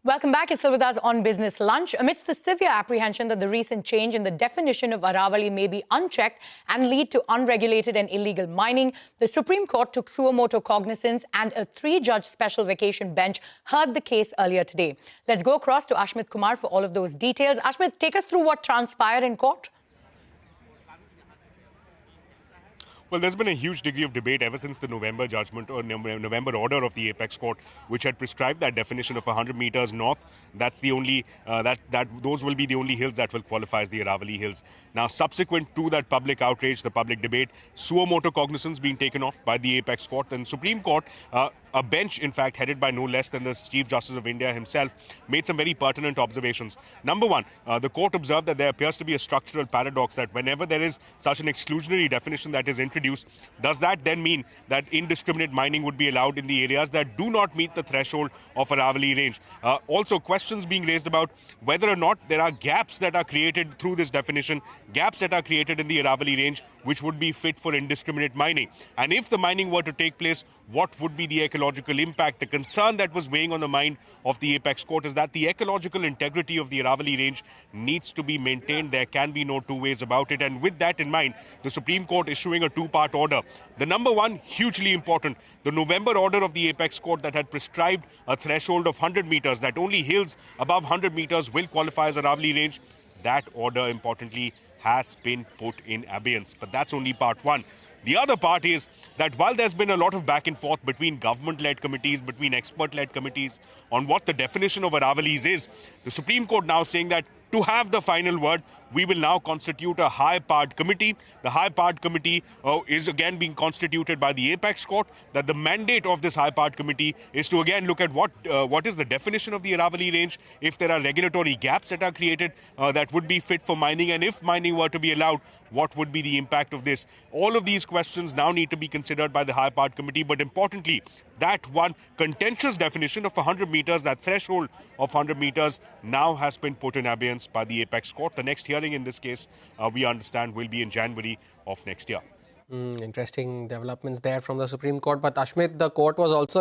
Welcome back. It's still with us on Business Lunch. Amidst the severe apprehension that the recent change in the definition of Aravali may be unchecked and lead to unregulated and illegal mining, the Supreme Court took suo motu cognizance and a 3-judge special vacation bench heard the case earlier today. Let's go across to Ashmit Kumar for all of those details. Ashmit, take us through what transpired in court. Well, there's been a huge degree of debate ever since the November judgment or November order of the Apex Court, which had prescribed that definition of 100 meters north. That's the only those will be the only hills that will qualify as the Aravali Hills. Now, subsequent to that public outrage, the public debate, suo motu cognizance being taken off by the Apex Court and Supreme Court. A bench, in fact, headed by no less than the Chief Justice of India himself, made some very pertinent observations. Number one, the court observed that there appears to be a structural paradox that whenever there is such an exclusionary definition that is introduced, does that then mean that indiscriminate mining would be allowed in the areas that do not meet the threshold of Aravali range? Also, questions being raised about whether or not there are gaps that are created through this definition, gaps that are created in the Aravali range, which would be fit for indiscriminate mining. And if the mining were to take place, what would be the ecological impact? The concern that was weighing on the mind of the Apex Court is that the ecological integrity of the Aravali range needs to be maintained. There can be no two ways about it. And with that in mind, the Supreme Court issuing a 2-part order. The number one, hugely important, the November order of the Apex Court that had prescribed a threshold of 100 meters, that only hills above 100 meters will qualify as Aravali range. That order, importantly, has been put in abeyance. But that's only part one. The other part is that while there's been a lot of back and forth between government-led committees, between expert-led committees on what the definition of Aravalis is, the Supreme Court now saying that to have the final word, we will now constitute a high-powered committee. The high-powered committee is again being constituted by the Apex Court. That the mandate of this high-powered committee is to again look at what is the definition of the Aravali range, if there are regulatory gaps that are created that would be fit for mining, and if mining were to be allowed, what would be the impact of this? All of these questions now need to be considered by the high-powered committee, but importantly, that one contentious definition of 100 meters, that threshold of 100 meters, now has been put in abeyance by the Apex Court. The next hearing in this case, we understand, will be in January of next year. Interesting developments there from the Supreme Court. But Ashmit, the court was also